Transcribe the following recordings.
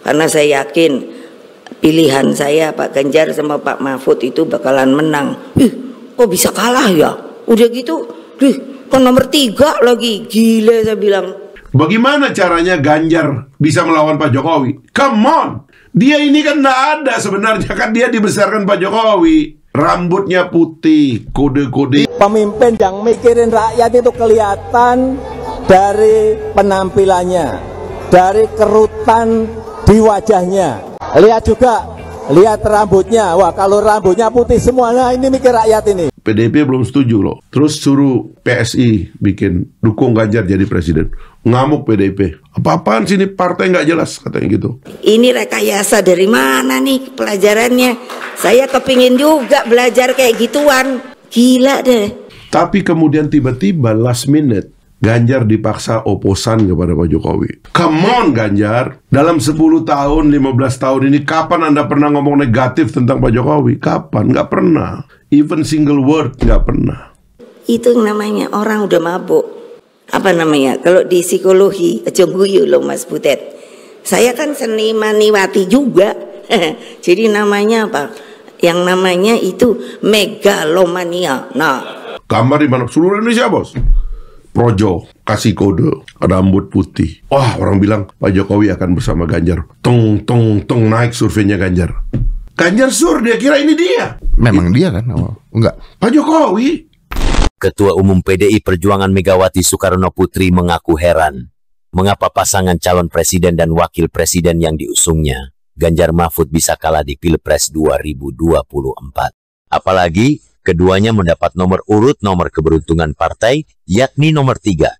Karena saya yakin pilihan saya Pak Ganjar sama Pak Mahfud itu bakalan menang. Kok bisa kalah ya? Udah gitu, kok nomor 3 lagi. Gila saya bilang. Bagaimana caranya Ganjar bisa melawan Pak Jokowi? Come on! Dia ini kan nggak ada sebenarnya, kan dia dibesarkan Pak Jokowi. Rambutnya putih, kode-kode. Pemimpin yang mikirin rakyat itu kelihatan dari penampilannya, dari kerutan di wajahnya. Lihat juga, lihat rambutnya. Wah, kalau rambutnya putih semuanya, ini mikir rakyat ini. PDIP belum setuju loh. Terus suruh PSI bikin dukung Ganjar jadi presiden. Ngamuk PDIP. Apa-apaan sih ini, partai nggak jelas katanya gitu. Ini rekayasa dari mana nih pelajarannya? Saya kepingin juga belajar kayak gituan. Gila deh. Tapi kemudian tiba-tiba last minute Ganjar dipaksa oposan kepada Pak Jokowi. Come on Ganjar, dalam 10 tahun, 15 tahun ini kapan Anda pernah ngomong negatif tentang Pak Jokowi? Kapan? Nggak pernah. Even single word nggak pernah. Itu namanya orang udah mabuk. Apa namanya? Kalau di psikologi, aja guyu loh Mas Butet. Saya kan senimaniwati juga. Jadi namanya apa? Yang namanya itu megalomania. Nah, gambar di mana? Seluruh Indonesia, Bos. Projo, kasih kode, rambut putih. Wah, orang bilang Pak Jokowi akan bersama Ganjar. Tong, naik surveinya Ganjar. Ganjar sur, dia kira ini dia. Memang dia kan? Oh, enggak. Pak Jokowi. Ketua Umum PDI Perjuangan Megawati Soekarno Putri mengaku heran mengapa pasangan calon presiden dan wakil presiden yang diusungnya, Ganjar Mahfud, bisa kalah di Pilpres 2024. Apalagi keduanya mendapat nomor urut nomor keberuntungan partai, yakni nomor 3.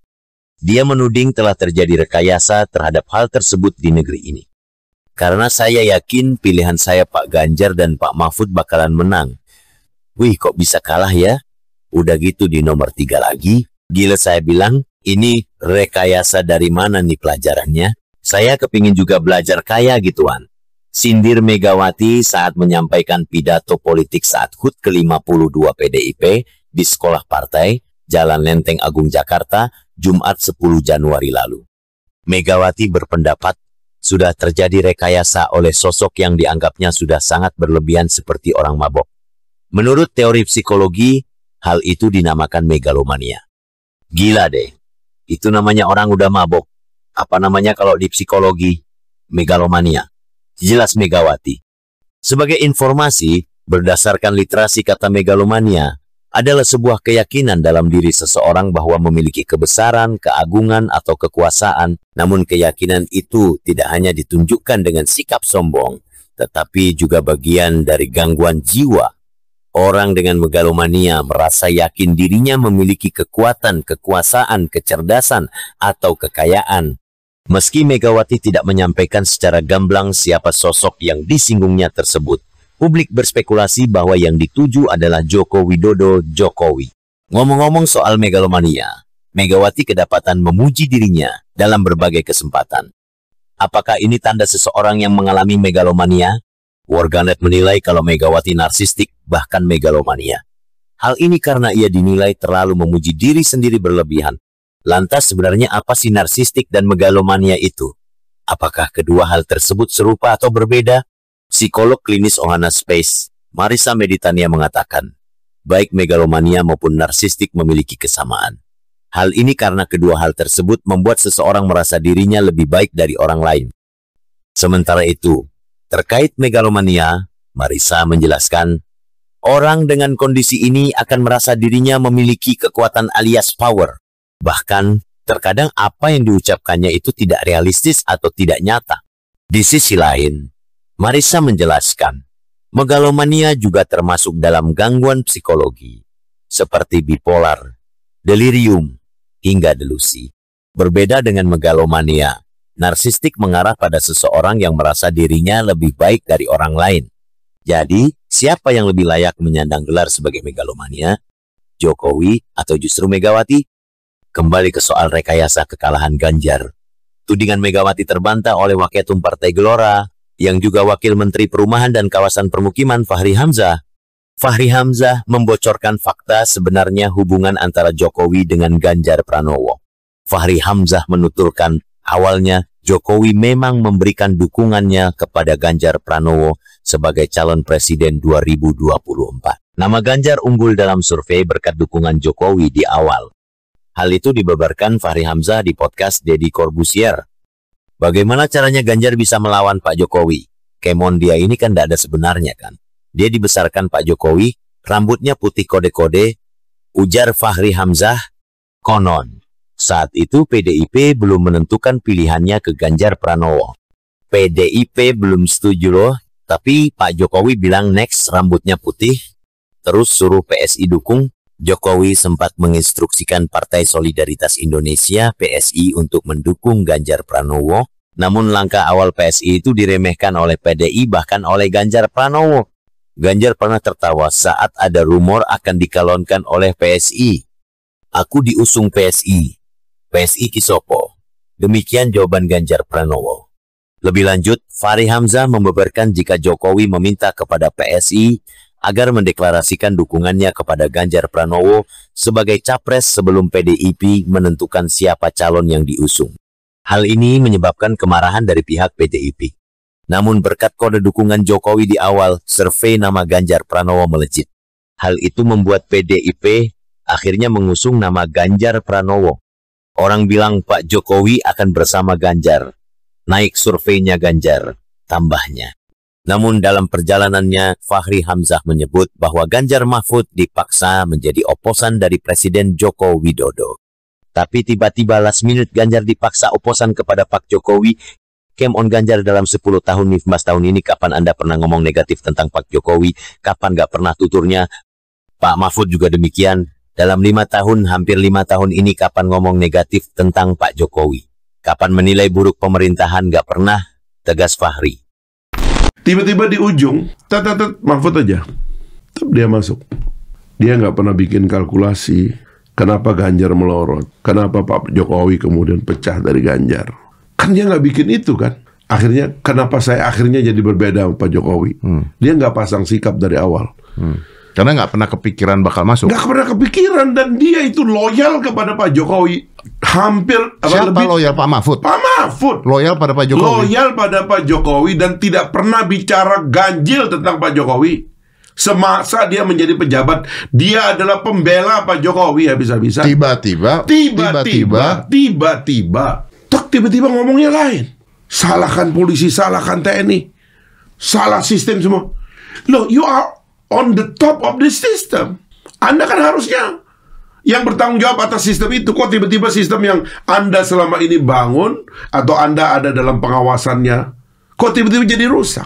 Dia menuding telah terjadi rekayasa terhadap hal tersebut di negeri ini. Karena saya yakin pilihan saya Pak Ganjar dan Pak Mahfud bakalan menang. Wih, kok bisa kalah ya? Udah gitu di nomor 3 lagi. Gila saya bilang, ini rekayasa dari mana nih pelajarannya? Saya kepingin juga belajar kaya gituan. Sindir Megawati saat menyampaikan pidato politik saat HUT ke-52 PDIP di sekolah partai, Jalan Lenteng Agung Jakarta, Jumat 10 Januari lalu. Megawati berpendapat, sudah terjadi rekayasa oleh sosok yang dianggapnya sudah sangat berlebihan seperti orang mabok. Menurut teori psikologi, hal itu dinamakan megalomania. Gila deh, itu namanya orang udah mabok. Apa namanya kalau di psikologi? Megalomania. Jelas Megawati. Sebagai informasi, berdasarkan literasi kata megalomania, adalah sebuah keyakinan dalam diri seseorang bahwa memiliki kebesaran, keagungan, atau kekuasaan. Namun keyakinan itu tidak hanya ditunjukkan dengan sikap sombong, tetapi juga bagian dari gangguan jiwa. Orang dengan megalomania merasa yakin dirinya memiliki kekuatan, kekuasaan, kecerdasan, atau kekayaan. Meski Megawati tidak menyampaikan secara gamblang siapa sosok yang disinggungnya tersebut, publik berspekulasi bahwa yang dituju adalah Joko Widodo Jokowi. Ngomong-ngomong soal megalomania, Megawati kedapatan memuji dirinya dalam berbagai kesempatan. Apakah ini tanda seseorang yang mengalami megalomania? Warganet menilai kalau Megawati narsistik, bahkan megalomania. Hal ini karena ia dinilai terlalu memuji diri sendiri berlebihan. Lantas sebenarnya apa sih narsistik dan megalomania itu? Apakah kedua hal tersebut serupa atau berbeda? Psikolog klinis Ohana Space, Marissa Meditania mengatakan, baik megalomania maupun narsistik memiliki kesamaan. Hal ini karena kedua hal tersebut membuat seseorang merasa dirinya lebih baik dari orang lain. Sementara itu, terkait megalomania, Marissa menjelaskan, orang dengan kondisi ini akan merasa dirinya memiliki kekuatan alias power. Bahkan, terkadang apa yang diucapkannya itu tidak realistis atau tidak nyata. Di sisi lain, Marissa menjelaskan, megalomania juga termasuk dalam gangguan psikologi, seperti bipolar, delirium, hingga delusi. Berbeda dengan megalomania, narsistik mengarah pada seseorang yang merasa dirinya lebih baik dari orang lain. Jadi, siapa yang lebih layak menyandang gelar sebagai megalomania? Jokowi atau justru Megawati? Kembali ke soal rekayasa kekalahan Ganjar. Tudingan Megawati terbantah oleh Waketum Partai Gelora, yang juga Wakil Menteri Perumahan dan Kawasan Permukiman Fahri Hamzah. Fahri Hamzah membocorkan fakta sebenarnya hubungan antara Jokowi dengan Ganjar Pranowo. Fahri Hamzah menuturkan Awalnya, Jokowi memang memberikan dukungannya kepada Ganjar Pranowo sebagai calon presiden 2024. Nama Ganjar unggul dalam survei berkat dukungan Jokowi di awal. Hal itu dibeberkan Fahri Hamzah di podcast Deddy Corbuzier. Bagaimana caranya Ganjar bisa melawan Pak Jokowi? Kemon dia ini kan tidak ada sebenarnya kan. Dia dibesarkan Pak Jokowi, rambutnya putih kode-kode, ujar Fahri Hamzah. Konon, saat itu PDIP belum menentukan pilihannya ke Ganjar Pranowo. PDIP belum setuju loh, tapi Pak Jokowi bilang next rambutnya putih, terus suruh PSI dukung. Jokowi sempat menginstruksikan Partai Solidaritas Indonesia (PSI) untuk mendukung Ganjar Pranowo, namun langkah awal PSI itu diremehkan oleh PDI bahkan oleh Ganjar Pranowo. Ganjar pernah tertawa saat ada rumor akan dikalonkan oleh PSI. Aku diusung PSI. PSI Kisopo. Demikian jawaban Ganjar Pranowo. Lebih lanjut, Fahri Hamzah membeberkan jika Jokowi meminta kepada PSI agar mendeklarasikan dukungannya kepada Ganjar Pranowo sebagai capres sebelum PDIP menentukan siapa calon yang diusung. Hal ini menyebabkan kemarahan dari pihak PDIP. Namun berkat kode dukungan Jokowi di awal, survei nama Ganjar Pranowo melejit. Hal itu membuat PDIP akhirnya mengusung nama Ganjar Pranowo. Orang bilang Pak Jokowi akan bersama Ganjar. Naik surveinya Ganjar, tambahnya. Namun dalam perjalanannya, Fahri Hamzah menyebut bahwa Ganjar Mahfud dipaksa menjadi oposan dari Presiden Joko Widodo. Tapi tiba-tiba last minute Ganjar dipaksa oposan kepada Pak Jokowi. Came on Ganjar dalam 10 tahun, 15 tahun ini kapan Anda pernah ngomong negatif tentang Pak Jokowi? Kapan nggak pernah tuturnya? Pak Mahfud juga demikian. Dalam 5 tahun, hampir 5 tahun ini kapan ngomong negatif tentang Pak Jokowi? Kapan menilai buruk pemerintahan? Nggak pernah, tegas Fahri. Tiba-tiba di ujung, Mahfud aja. Dia masuk. Dia nggak pernah bikin kalkulasi kenapa Ganjar melorot, kenapa Pak Jokowi kemudian pecah dari Ganjar. Kan dia nggak bikin itu kan. Akhirnya, kenapa saya akhirnya jadi berbeda sama Pak Jokowi. Dia nggak pasang sikap dari awal. Karena nggak pernah kepikiran bakal masuk. Nggak pernah kepikiran, dan dia itu loyal kepada Pak Jokowi. Hampir Siapa lebih, loyal? Pak Mahfud. Pak Mahfud Loyal pada Pak Jokowi. Loyal pada Pak Jokowi dan tidak pernah bicara ganjil tentang Pak Jokowi. Semasa dia menjadi pejabat, dia adalah pembela Pak Jokowi habis-habisan. Tiba-tiba tiba-tiba ngomongnya lain. Salahkan polisi, salahkan TNI, salah sistem semua. Loh, you are on the top of the system. Anda kan harusnya yang bertanggung jawab atas sistem itu. Kok tiba-tiba sistem yang Anda selama ini bangun atau Anda ada dalam pengawasannya, kok tiba-tiba jadi rusak?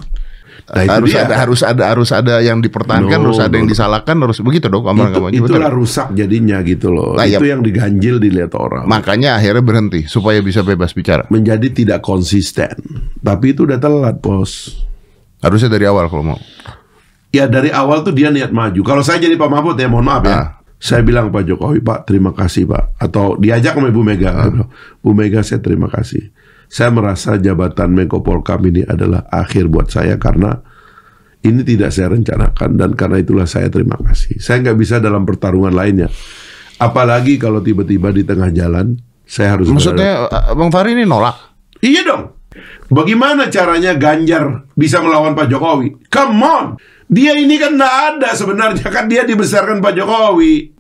Nah, harus ada yang dipertahankan, harus ada yang disalahkan, harus begitu dong. Itulah rusak jadinya gitu loh. Nah, itu yang diganjil dilihat orang. Makanya akhirnya berhenti supaya bisa bebas bicara. Menjadi tidak konsisten. Tapi itu udah telat, bos. Harusnya dari awal kalau mau. Ya dari awal tuh dia niat maju. Kalau saya jadi Pak Mahfud ya mohon maaf ya. Saya bilang Pak Jokowi, Pak terima kasih Pak. Atau diajak sama Ibu Mega. Bu Mega saya terima kasih. Saya merasa jabatan Menko Polkam ini adalah akhir buat saya karena ini tidak saya rencanakan. Dan karena itulah saya terima kasih. Saya nggak bisa dalam pertarungan lainnya. Apalagi kalau tiba-tiba di tengah jalan saya harus. Maksudnya Bang Fahri ini nolak? Iya dong. Bagaimana caranya Ganjar bisa melawan Pak Jokowi? Come on. Dia ini kan nggak ada sebenarnya, kan dia dibesarkan Pak Jokowi.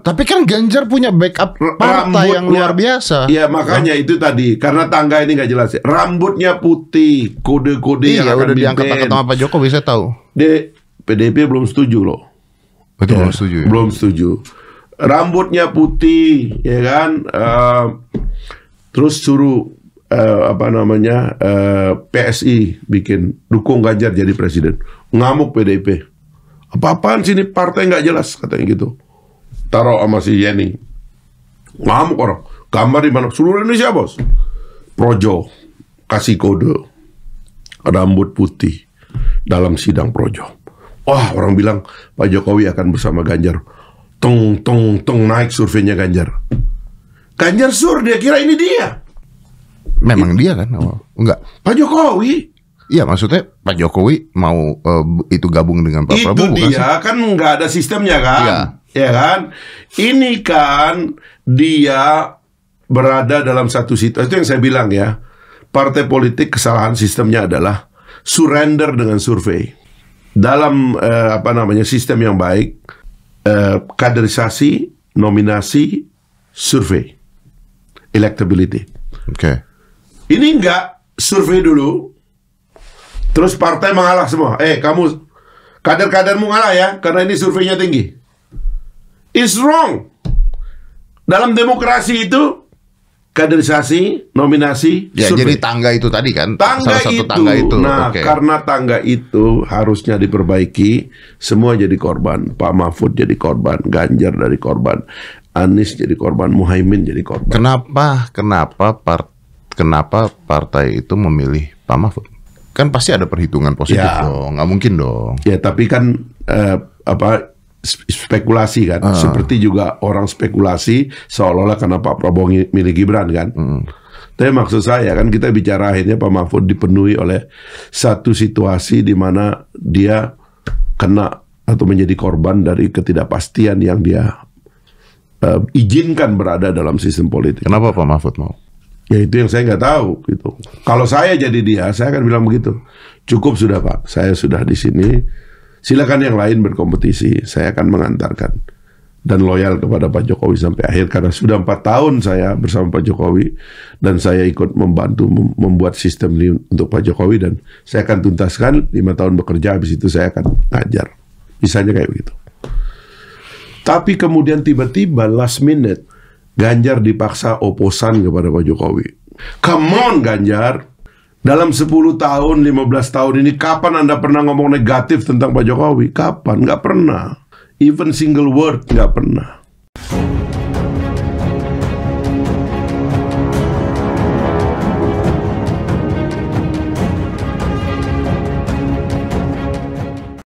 Tapi kan Ganjar punya backup partai yang luar biasa. Ya makanya itu tadi, karena tangga ini nggak jelas. Rambutnya putih, kode-kode yang akan udah diangkat sama Pak Jokowi, saya tahu. PDIP belum setuju loh. Betul, belum setuju. Ya? Belum setuju. Rambutnya putih, ya kan. Terus suruh PSI bikin dukung Ganjar jadi presiden. Ngamuk PDIP. Apa-apaan sini partai nggak jelas katanya gitu. Taruh sama si Yeni. Ngamuk orang. Gambar di mana? Seluruh Indonesia bos. Projo kasih kode rambut putih dalam sidang Projo. Wah orang bilang Pak Jokowi akan bersama Ganjar. Teng naik surveinya Ganjar. Ganjar dia kira ini dia. Memang dia kan? Enggak. Pak Jokowi. Iya maksudnya Pak Jokowi mau itu gabung dengan Pak Prabowo. Itu dia kan nggak ada sistemnya kan? Iya. Ya kan? Ini kan dia berada dalam satu situasi. Itu yang saya bilang ya. Partai politik kesalahan sistemnya adalah surrender dengan survei. Dalam sistem yang baik, kaderisasi, nominasi, survei, electability. Oke. Ini enggak, survei dulu, terus partai mengalah semua. Kamu kader-kadermu ngalah ya, karena ini surveinya tinggi. It's wrong. Dalam demokrasi itu kaderisasi, nominasi, ya, survei. Jadi tangga itu tadi kan, Tangga salah satu itu. tangga itu. Nah, karena tangga itu harusnya diperbaiki, semua jadi korban. Pak Mahfud jadi korban, Ganjar jadi korban, Anies jadi korban, Muhaimin jadi korban. Kenapa partai itu memilih Pak Mahfud? Kan pasti ada perhitungan positif dong, nggak mungkin dong. Ya, tapi kan spekulasi kan, seperti juga orang spekulasi seolah-olah karena Pak Prabowo milih Gibran kan. Tapi maksud saya kan kita bicara akhirnya Pak Mahfud dipenuhi oleh satu situasi di mana dia kena atau menjadi korban dari ketidakpastian yang dia izinkan berada dalam sistem politik. Kenapa Pak Mahfud mau? Ya itu yang saya nggak tahu gitu. Kalau saya jadi dia, saya akan bilang begitu. Cukup sudah Pak, saya sudah di sini. Silakan yang lain berkompetisi, saya akan mengantarkan dan loyal kepada Pak Jokowi sampai akhir karena sudah 4 tahun saya bersama Pak Jokowi dan saya ikut membantu membuat sistem ini untuk Pak Jokowi dan saya akan tuntaskan 5 tahun bekerja, habis itu saya akan ngajar. Misalnya kayak begitu. Tapi kemudian tiba-tiba last minute Ganjar dipaksa oposan kepada Pak Jokowi. Come on Ganjar. Dalam 10 tahun, 15 tahun ini, kapan Anda pernah ngomong negatif tentang Pak Jokowi? Kapan? Nggak pernah. Even single word, nggak pernah.